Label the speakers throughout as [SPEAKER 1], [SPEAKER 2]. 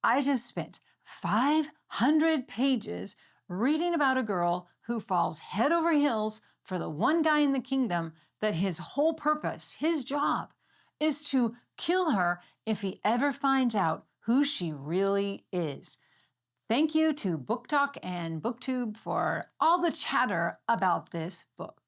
[SPEAKER 1] I just spent 500 pages reading about a girl who falls head over heels for the one guy in the kingdom that his whole purpose, his job, is to kill her if he ever finds out who she really is. Thank you to BookTok and Booktube for all the chatter about this book.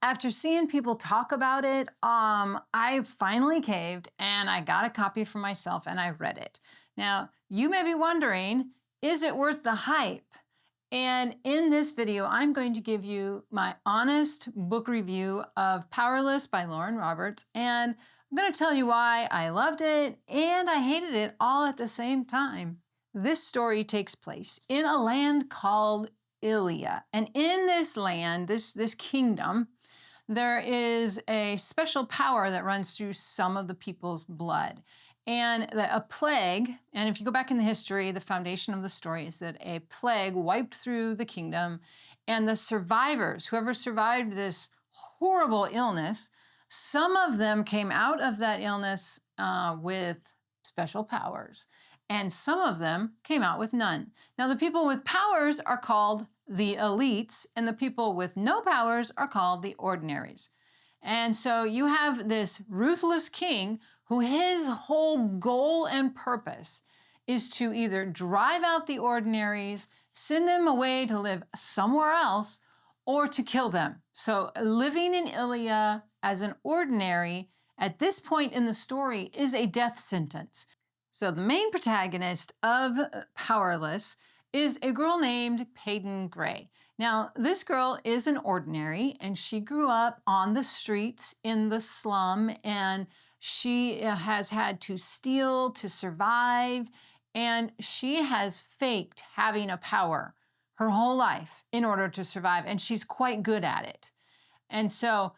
[SPEAKER 1] After seeing people talk about it, I finally caved and I got a copy for myself and I read it. Now, you may be wondering, is it worth the hype? And in this video, I'm going to give you my honest book review of Powerless by Lauren Roberts, and I'm going to tell you why I loved it and I hated it all at the same time. This story takes place in a land called Ilia, and in this land, this kingdom, there is a special power that runs through some of the people's blood. And a plague, and if you go back in history, the foundation of the story is that a plague wiped through the kingdom, and the survivors, whoever survived this horrible illness, some of them came out of that illness with special powers, and some of them came out with none. Now, the people with powers are called the elites, and the people with no powers are called the ordinaries. And so you have this ruthless king who his whole goal and purpose is to either drive out the ordinaries, send them away to live somewhere else, or to kill them. So living in Ilia as an ordinary at this point in the story is a death sentence. So the main protagonist of Powerless is a girl named Peyton Gray. Now, this girl is an ordinary, and she grew up on the streets in the slum, and she has had to steal to survive, and she has faked having a power her whole life in order to survive, and she's quite good at it. And so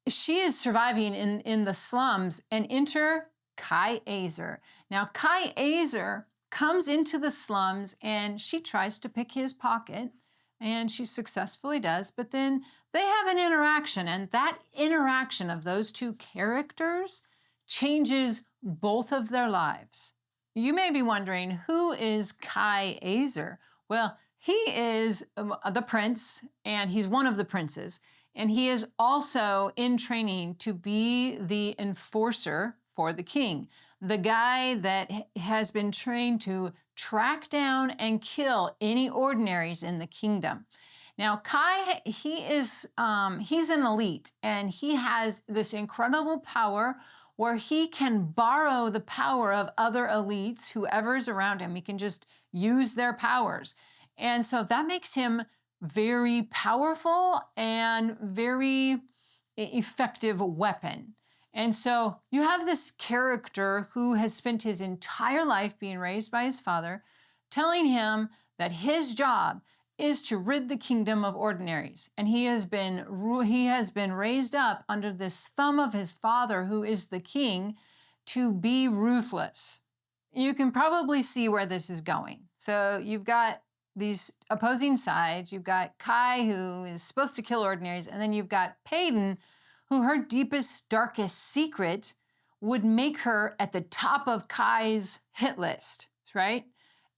[SPEAKER 1] she is surviving in the slums, and enter Kai Azer. Now, Kai Azer comes into the slums, and she tries to pick his pocket, and she successfully does, but then they have an interaction, and that interaction of those two characters changes both of their lives. You may be wondering, who is Kai Azer? Well, he is the prince, and he's one of the princes, and he is also in training to be the enforcer for the king, the guy that has been trained to track down and kill any ordinaries in the kingdom. Now, Kai, he's an elite, and he has this incredible power where he can borrow the power of other elites, whoever's around him. He can just use their powers. And so that makes him very powerful and very effective weapon. And so you have this character who has spent his entire life being raised by his father, telling him that his job is to rid the kingdom of ordinaries. And he has been raised up under this thumb of his father, who is the king, to be ruthless. You can probably see where this is going. So you've got these opposing sides. You've got Kai, who is supposed to kill ordinaries, and then you've got Peyton, who her deepest, darkest secret would make her at the top of Kai's hit list, right?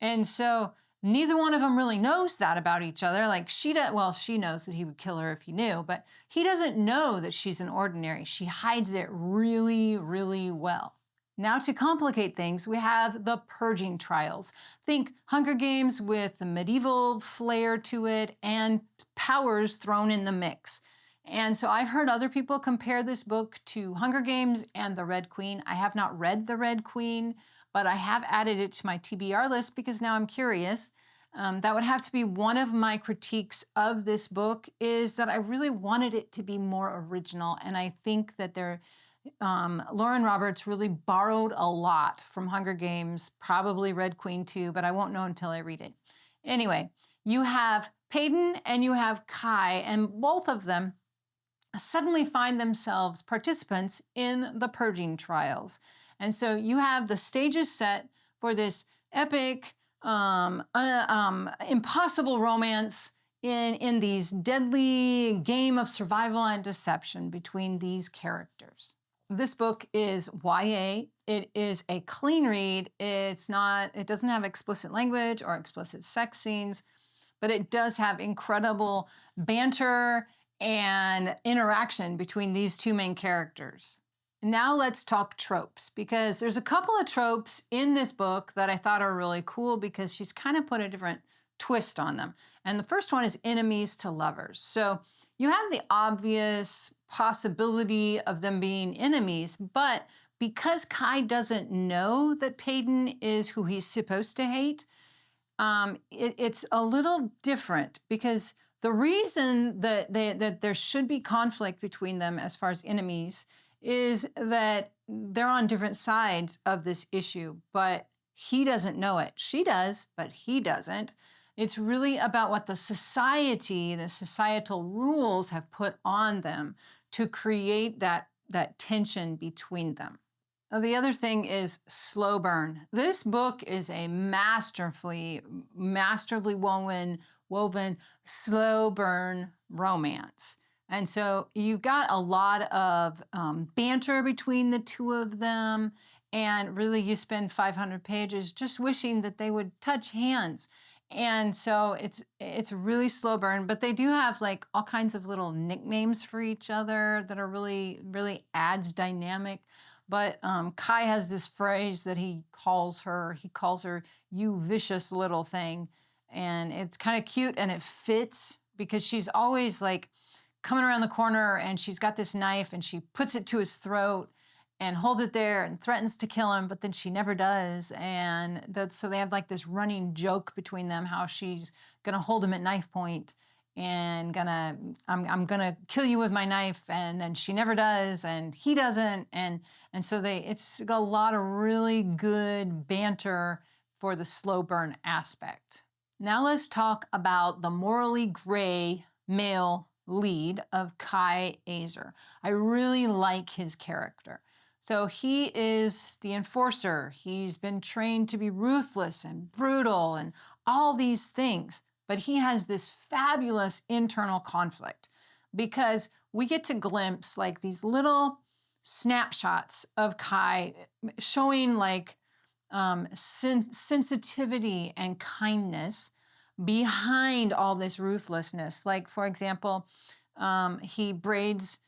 [SPEAKER 1] And so neither one of them really knows that about each other. Like she knows that he would kill her if he knew, but he doesn't know that she's an ordinary. She hides it really, really well. Now, to complicate things, we have the purging trials. Think Hunger Games with the medieval flair to it and powers thrown in the mix. And so I've heard other people compare this book to Hunger Games and The Red Queen. I have not read The Red Queen, but I have added it to my TBR list because now I'm curious. That would have to be one of my critiques of this book, is that I really wanted it to be more original. And I think that Lauren Roberts really borrowed a lot from Hunger Games, probably Red Queen too, but I won't know until I read it. Anyway, you have Peyton and you have Kai, and both of them suddenly find themselves participants in the purging trials. And so you have the stages set for this epic, impossible romance in these deadly game of survival and deception between these characters. This book is YA. It is a clean read. It doesn't have explicit language or explicit sex scenes, but it does have incredible banter and interaction between these two main characters. Now let's talk tropes, because there's a couple of tropes in this book that I thought are really cool because she's kind of put a different twist on them. And the first one is enemies to lovers. So you have the obvious possibility of them being enemies, but because Kai doesn't know that Peyton is who he's supposed to hate, it's a little different, because the reason that there should be conflict between them as far as enemies is that they're on different sides of this issue, but he doesn't know it. She does, but he doesn't. It's really about what the societal rules have put on them to create that tension between them. Now, the other thing is slow burn. This book is a masterfully woven slow burn romance. And so you've got a lot of banter between the two of them, and really you spend 500 pages just wishing that they would touch hands. And so it's really slow burn, but they do have like all kinds of little nicknames for each other that are really, really adds dynamic. But Kai has this phrase that he calls her, you vicious little thing. And it's kind of cute, and it fits because she's always like coming around the corner and she's got this knife and she puts it to his throat and holds it there and threatens to kill him, but then she never does. And so they have like this running joke between them, how she's gonna hold him at knife point and I'm gonna kill you with my knife, and then she never does and he doesn't. And so it's got a lot of really good banter for the slow burn aspect. Now let's talk about the morally gray male lead of Kai Azer. I really like his character. So he is the enforcer. He's been trained to be ruthless and brutal and all these things, but he has this fabulous internal conflict because we get to glimpse like these little snapshots of Kai showing like sensitivity and kindness behind all this ruthlessness. Like, for example, he braids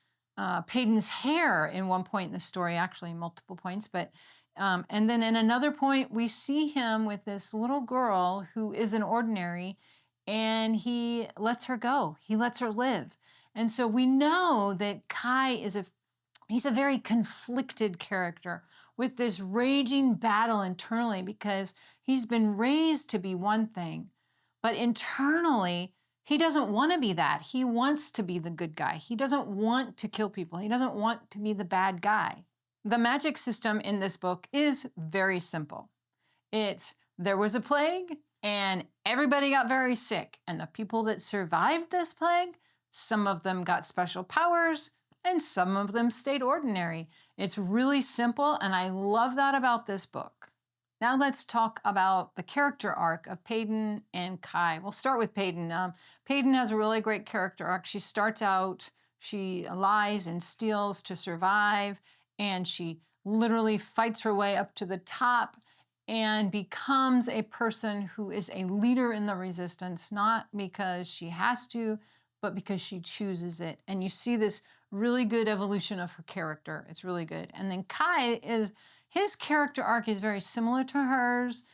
[SPEAKER 1] Peyton's hair in one point in the story, actually multiple points, but and then in another point, we see him with this little girl who isn't ordinary, and he lets her go. He lets her live. And so we know that Kai he's a very conflicted character with this raging battle internally, because he's been raised to be one thing, but internally, he doesn't want to be that. He wants to be the good guy. He doesn't want to kill people. He doesn't want to be the bad guy. The magic system in this book is very simple. There was a plague and everybody got very sick. And the people that survived this plague, some of them got special powers and some of them stayed ordinary. It's really simple, and I love that about this book. Now let's talk about the character arc of Peyton and Kai. We'll start with Peyton. Peyton has a really great character arc. She starts out, she lies and steals to survive, and she literally fights her way up to the top and becomes a person who is a leader in the resistance, not because she has to, but because she chooses it. And you see this really good evolution of her character. It's really good. And then Kai his character arc is very similar to hers,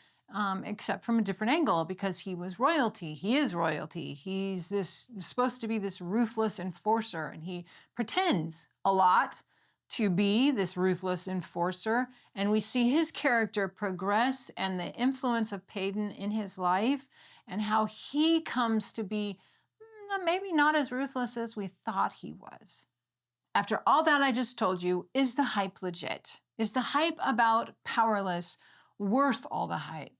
[SPEAKER 1] except from a different angle, because he was royalty. He is royalty. He's supposed to be this ruthless enforcer, and he pretends a lot to be this ruthless enforcer. And we see his character progress and the influence of Peyton in his life, and how he comes to be maybe not as ruthless as we thought he was. After all that I just told you, is the hype legit? Is the hype about Powerless worth all the hype?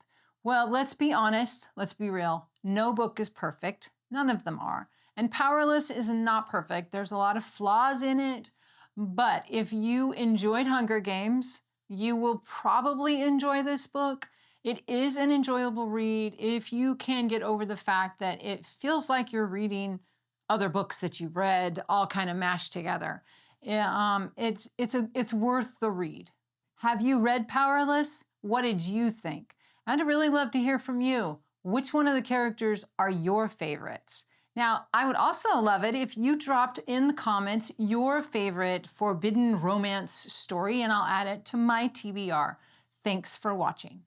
[SPEAKER 1] Well, let's be honest, let's be real. No book is perfect. None of them are. And Powerless is not perfect. There's a lot of flaws in it. But if you enjoyed Hunger Games, you will probably enjoy this book. It is an enjoyable read if you can get over the fact that it feels like you're reading other books that you've read, all kind of mashed together. Yeah, it's worth the read. Have you read Powerless? What did you think? I'd really love to hear from you. Which one of the characters are your favorites? Now, I would also love it if you dropped in the comments your favorite forbidden romance story, and I'll add it to my TBR. Thanks for watching.